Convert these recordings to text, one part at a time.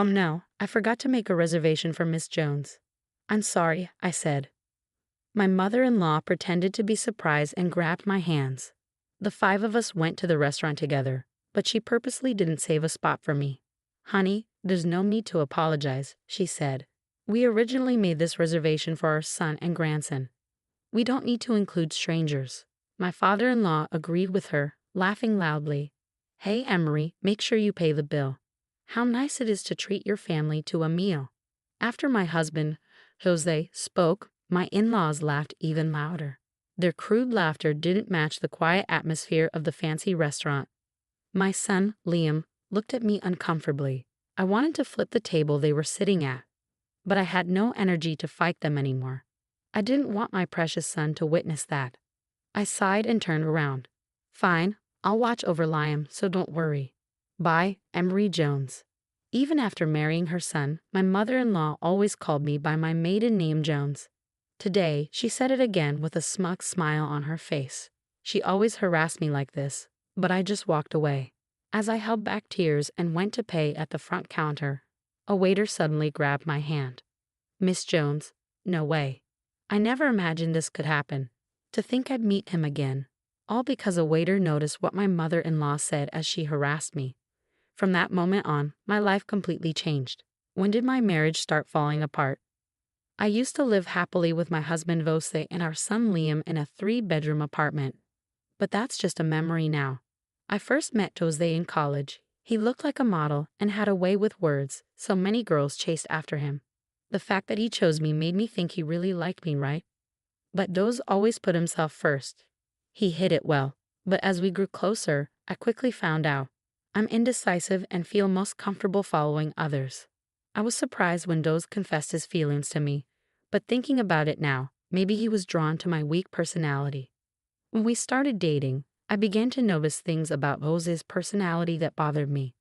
No, I forgot to make a reservation for Miss Jones. I'm sorry, I said. My mother-in-law pretended to be surprised and grabbed my hands. The five of us went to the restaurant together, but she purposely didn't save a spot for me. Honey, there's no need to apologize, she said. We originally made this reservation for our son and grandson. We don't need to include strangers. My father-in-law agreed with her, laughing loudly. Hey, Emery, make sure you pay the bill. How nice it is to treat your family to a meal. After my husband, Jose, spoke, my in-laws laughed even louder. Their crude laughter didn't match the quiet atmosphere of the fancy restaurant. My son, Liam, looked at me uncomfortably. I wanted to flip the table they were sitting at, but I had no energy to fight them anymore. I didn't want my precious son to witness that. I sighed and turned around. Fine, I'll watch over Liam, so don't worry. Bye, Emery Jones. Even after marrying her son, my mother-in-law always called me by my maiden name Jones. Today, she said it again with a smug smile on her face. She always harassed me like this, but I just walked away. As I held back tears and went to pay at the front counter, a waiter suddenly grabbed my hand. Miss Jones, no way. I never imagined this could happen. To think I'd meet him again, all because a waiter noticed what my mother-in-law said as she harassed me. From that moment on, my life completely changed. When did my marriage start falling apart? I used to live happily with my husband Vose and our son Liam in a 3-bedroom apartment. But that's just a memory now. I first met Jose in college. He looked like a model and had a way with words, so many girls chased after him. The fact that he chose me made me think he really liked me, right? But Jose always put himself first. He hid it well, but as we grew closer, I quickly found out. I'm indecisive and feel most comfortable following others. I was surprised when Jose confessed his feelings to me, but thinking about it now, maybe he was drawn to my weak personality. When we started dating, I began to notice things about Jose's personality that bothered me.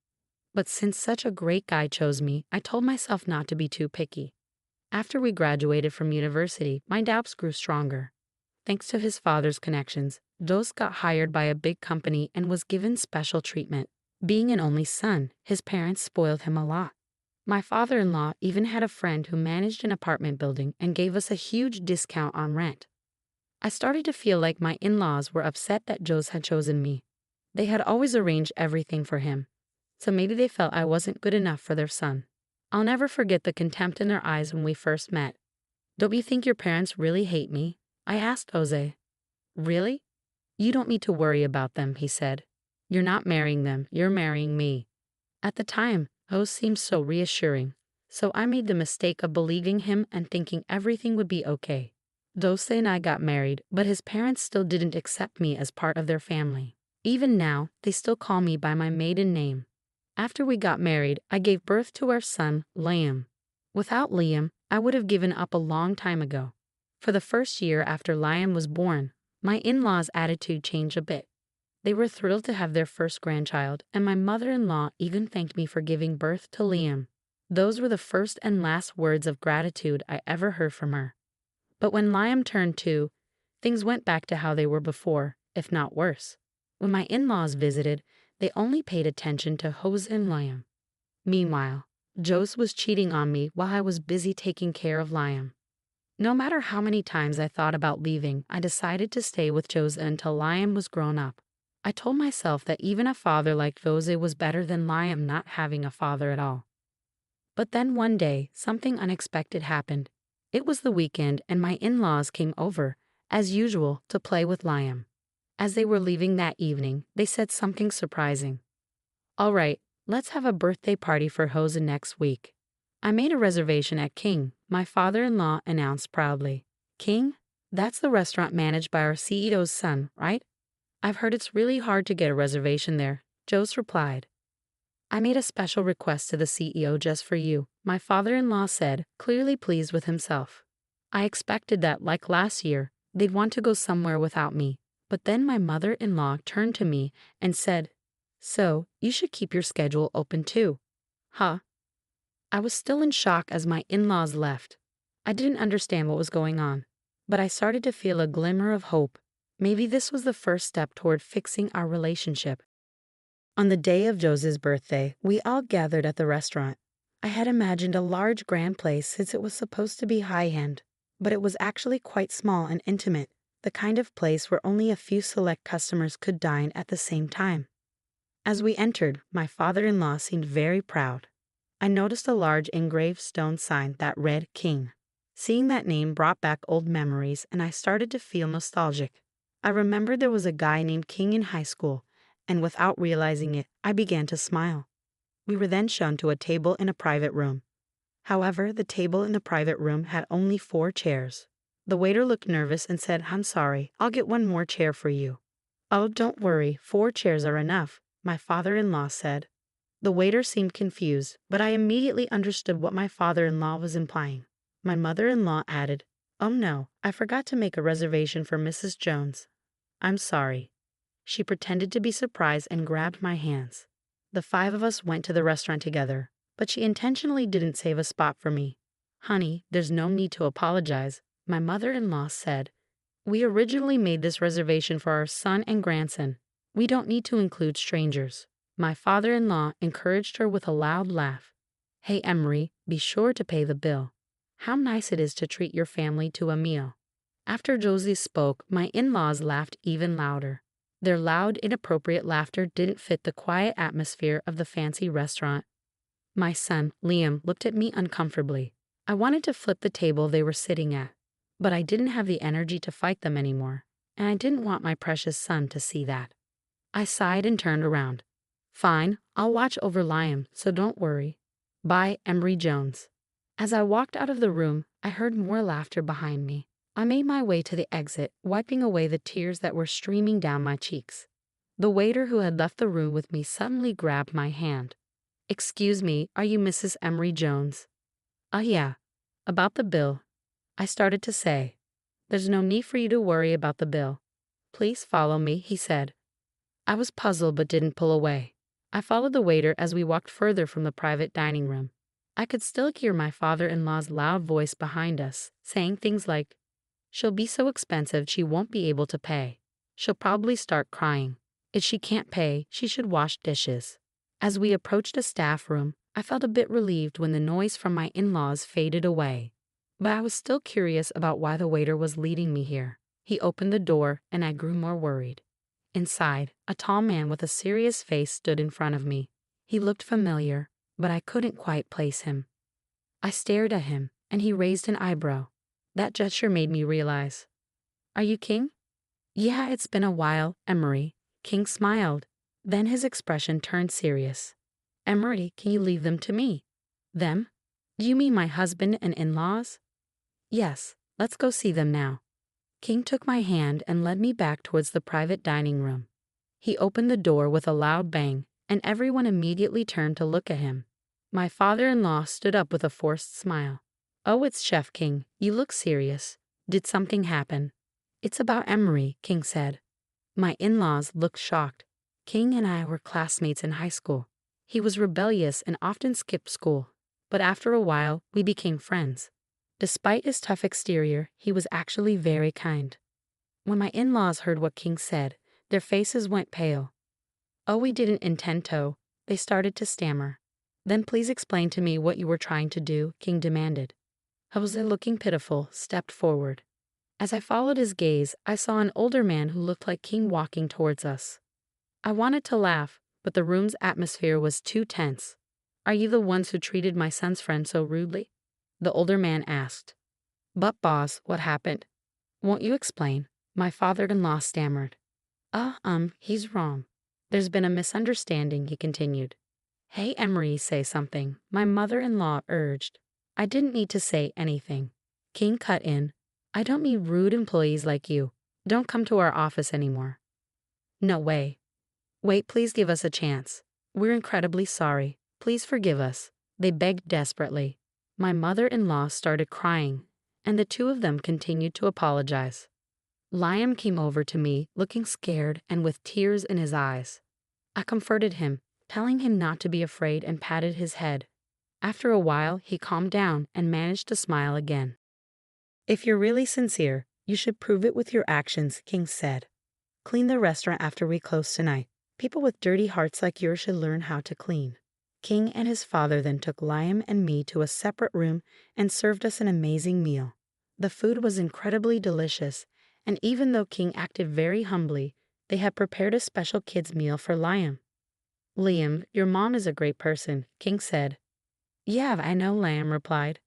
But since such a great guy chose me, I told myself not to be too picky. After we graduated from university, my doubts grew stronger. Thanks to his father's connections, Jose got hired by a big company and was given special treatment. Being an only son, his parents spoiled him a lot. My father-in-law even had a friend who managed an apartment building and gave us a huge discount on rent. I started to feel like my in-laws were upset that Jose had chosen me. They had always arranged everything for him, so maybe they felt I wasn't good enough for their son. I'll never forget the contempt in their eyes when we first met. Don't you think your parents really hate me? I asked Jose. Really? You don't need to worry about them, he said. You're not marrying them, you're marrying me. At the time, Jose seemed so reassuring, so I made the mistake of believing him and thinking everything would be okay. Jose and I got married, but his parents still didn't accept me as part of their family. Even now, they still call me by my maiden name. After we got married, I gave birth to our son, Liam. Without Liam, I would have given up a long time ago. For the first year after Liam was born, my in-laws' attitude changed a bit. They were thrilled to have their first grandchild, and my mother-in-law even thanked me for giving birth to Liam. Those were the first and last words of gratitude I ever heard from her. But when Liam turned 2, things went back to how they were before, if not worse. When my in-laws visited, they only paid attention to Jose and Liam. Meanwhile, Jose was cheating on me while I was busy taking care of Liam. No matter how many times I thought about leaving, I decided to stay with Jose until Liam was grown up. I told myself that even a father like Jose was better than Liam not having a father at all. But then one day, something unexpected happened. It was the weekend and my in-laws came over, as usual, to play with Liam. As they were leaving that evening, they said something surprising. All right, let's have a birthday party for Jose next week. I made a reservation at King, my father-in-law announced proudly. King? That's the restaurant managed by our CEO's son, right? I've heard it's really hard to get a reservation there, Jose replied. I made a special request to the CEO just for you, my father-in-law said, clearly pleased with himself. I expected that, like last year, they'd want to go somewhere without me, but then my mother-in-law turned to me and said, So, you should keep your schedule open too. Huh? I was still in shock as my in-laws left. I didn't understand what was going on, but I started to feel a glimmer of hope. Maybe this was the first step toward fixing our relationship. On the day of Jose's birthday, we all gathered at the restaurant. I had imagined a large grand place since it was supposed to be high-end, but it was actually quite small and intimate, the kind of place where only a few select customers could dine at the same time. As we entered, my father-in-law seemed very proud. I noticed a large engraved stone sign that read King. Seeing that name brought back old memories, and I started to feel nostalgic. I remembered there was a guy named King in high school, and without realizing it, I began to smile. We were then shown to a table in a private room. However, the table in the private room had only 4 chairs. The waiter looked nervous and said, "I'm sorry, I'll get one more chair for you." "Oh, don't worry, 4 chairs are enough," my father-in-law said. The waiter seemed confused, but I immediately understood what my father-in-law was implying. My mother-in-law added, "Oh no, I forgot to make a reservation for Mrs. Jones. I'm sorry." She pretended to be surprised and grabbed my hands. The 5 of us went to the restaurant together, but she intentionally didn't save a spot for me. "Honey, there's no need to apologize," my mother-in-law said. "We originally made this reservation for our son and grandson. We don't need to include strangers." My father-in-law encouraged her with a loud laugh. "Hey, Emery, be sure to pay the bill. How nice it is to treat your family to a meal." After Josie spoke, my in-laws laughed even louder. Their loud, inappropriate laughter didn't fit the quiet atmosphere of the fancy restaurant. My son, Liam, looked at me uncomfortably. I wanted to flip the table they were sitting at, but I didn't have the energy to fight them anymore, and I didn't want my precious son to see that. I sighed and turned around. "Fine, I'll watch over Liam, so don't worry. Bye, Emery Jones." As I walked out of the room, I heard more laughter behind me. I made my way to the exit, wiping away the tears that were streaming down my cheeks. The waiter who had left the room with me suddenly grabbed my hand. "Excuse me, are you Mrs. Emery Jones?" Yeah. About the bill." I started to say. "There's no need for you to worry about the bill. Please follow me," he said. I was puzzled but didn't pull away. I followed the waiter as we walked further from the private dining room. I could still hear my father-in-law's loud voice behind us, saying things like, "She'll be so expensive she won't be able to pay. She'll probably start crying. If she can't pay, she should wash dishes." As we approached a staff room, I felt a bit relieved when the noise from my in-laws faded away. But I was still curious about why the waiter was leading me here. He opened the door, and I grew more worried. Inside, a tall man with a serious face stood in front of me. He looked familiar, but I couldn't quite place him. I stared at him, and he raised an eyebrow. That gesture made me realize. "Are you King?" "Yeah, it's been a while, Emery." King smiled. Then his expression turned serious. "Emery, can you leave them to me?" "Them? Do you mean my husband and in-laws?" "Yes, let's go see them now." King took my hand and led me back towards the private dining room. He opened the door with a loud bang, and everyone immediately turned to look at him. My father-in-law stood up with a forced smile. "Oh, it's Chef King. You look serious. Did something happen?" "It's about Emery," King said. My in-laws looked shocked. King and I were classmates in high school. He was rebellious and often skipped school, but after a while, we became friends. Despite his tough exterior, he was actually very kind. When my in-laws heard what King said, their faces went pale. "Oh, we didn't intend to," they started to stammer. "Then please explain to me what you were trying to do," King demanded. Jose, looking pitiful, stepped forward. As I followed his gaze, I saw an older man who looked like King walking towards us. I wanted to laugh, but the room's atmosphere was too tense. "Are you the ones who treated my son's friend so rudely?" the older man asked. "But boss, what happened?" "Won't you explain?" my father-in-law stammered. He's wrong. There's been a misunderstanding," he continued. "Hey, Emery, say something," my mother-in-law urged. I didn't need to say anything. King cut in. "I don't mean rude employees like you. Don't come to our office anymore." "No way." "Wait, please give us a chance. We're incredibly sorry. Please forgive us," they begged desperately. My mother-in-law started crying, and the 2 of them continued to apologize. Liam came over to me, looking scared and with tears in his eyes. I comforted him, telling him not to be afraid, and patted his head. After a while, he calmed down and managed to smile again. "If you're really sincere, you should prove it with your actions," King said. "Clean the restaurant after we close tonight. People with dirty hearts like yours should learn how to clean." King and his father then took Liam and me to a separate room and served us an amazing meal. The food was incredibly delicious, and even though King acted very humbly, they had prepared a special kids' meal for Liam. "Liam, your mom is a great person," King said. "Yeah, I know," Liam replied.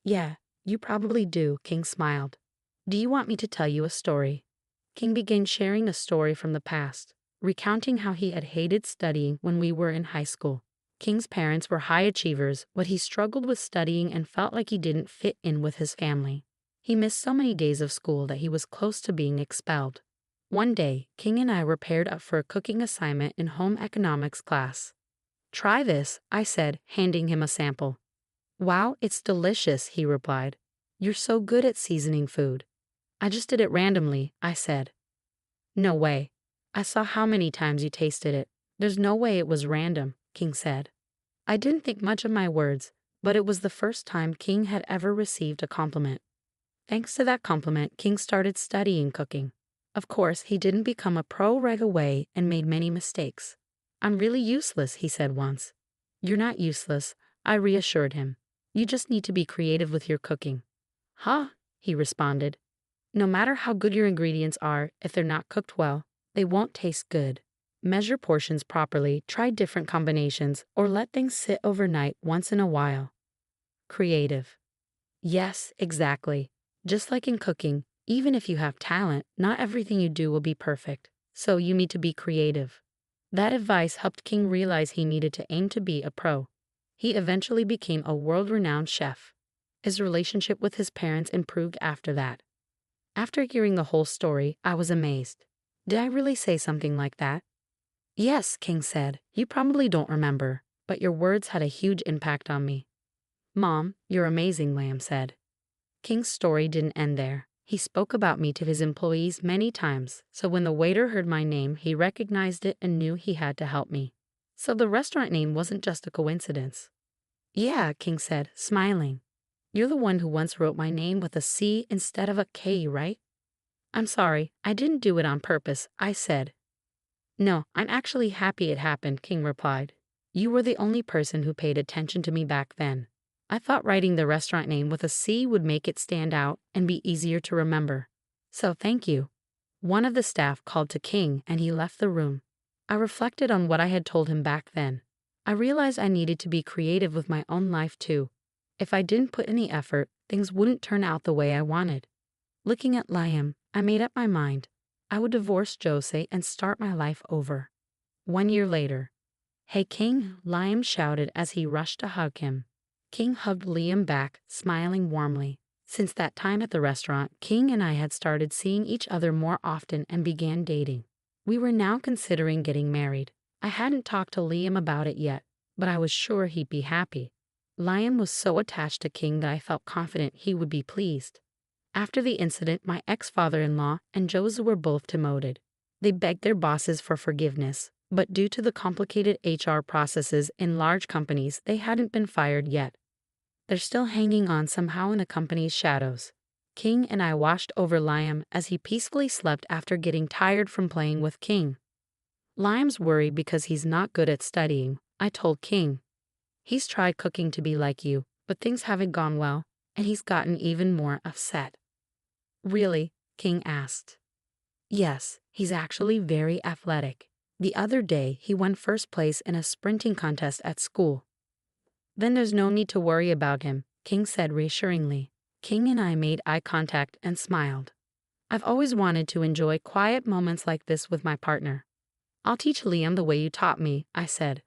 "Yeah, you probably do," King smiled. "Do you want me to tell you a story?" King began sharing a story from the past, recounting how he had hated studying when we were in high school. King's parents were high achievers, but he struggled with studying and felt like he didn't fit in with his family. He missed so many days of school that he was close to being expelled. One day, King and I were paired up for a cooking assignment in home economics class. "Try this," I said, handing him a sample. "Wow, it's delicious," he replied. "You're so good at seasoning food." "I just did it randomly," I said. "No way. I saw how many times you tasted it. There's no way it was random," King said. I didn't think much of my words, but it was the first time King had ever received a compliment. Thanks to that compliment, King started studying cooking. Of course, he didn't become a pro right away and made many mistakes. "I'm really useless," he said once. "You're not useless," I reassured him. "You just need to be creative with your cooking." "Huh?" he responded. "No matter how good your ingredients are, if they're not cooked well, they won't taste good. Measure portions properly, try different combinations, or let things sit overnight once in a while." Creative. Yes, exactly. Just like in cooking, even if you have talent, not everything you do will be perfect. So you need to be creative. That advice helped King realize he needed to aim to be a pro. He eventually became a world-renowned chef. His relationship with his parents improved after that. After hearing the whole story, I was amazed. Did I really say something like that? "Yes," King said. "You probably don't remember, but your words had a huge impact on me." "Mom, you're amazing," Lamb said. King's story didn't end there. He spoke about me to his employees many times, so when the waiter heard my name, he recognized it and knew he had to help me. So the restaurant name wasn't just a coincidence. "Yeah," King said, smiling. "You're the one who once wrote my name with a C instead of a K, right?" "I'm sorry, I didn't do it on purpose," I said. "No, I'm actually happy it happened," King replied. "You were the only person who paid attention to me back then. I thought writing the restaurant name with a C would make it stand out and be easier to remember. So thank you." One of the staff called to King and he left the room. I reflected on what I had told him back then. I realized I needed to be creative with my own life too. If I didn't put any effort, things wouldn't turn out the way I wanted. Looking at Liam, I made up my mind. I would divorce Jose and start my life over. 1 year later. "Hey King," Liam shouted as he rushed to hug him. King hugged Liam back, smiling warmly. Since that time at the restaurant, King and I had started seeing each other more often and began dating. We were now considering getting married. I hadn't talked to Liam about it yet, but I was sure he'd be happy. Liam was so attached to King that I felt confident he would be pleased. After the incident, my ex-father-in-law and Jose were both demoted. They begged their bosses for forgiveness, but due to the complicated HR processes in large companies, they hadn't been fired yet. They're still hanging on somehow in the company's shadows. King and I watched over Liam as he peacefully slept after getting tired from playing with King. Liam's worried because he's not good at studying, I told King. He's tried cooking to be like you, but things haven't gone well, and he's gotten even more upset. "Really?" King asked. "Yes, he's actually very athletic. The other day, he won first place in a sprinting contest at school." "Then there's no need to worry about him," King said reassuringly. King and I made eye contact and smiled. "I've always wanted to enjoy quiet moments like this with my partner." "I'll teach Liam the way you taught me," I said.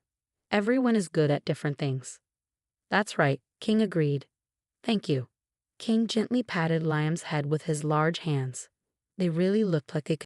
"Everyone is good at different things." "That's right," King agreed. "Thank you." King gently patted Liam's head with his large hands. They really looked like they could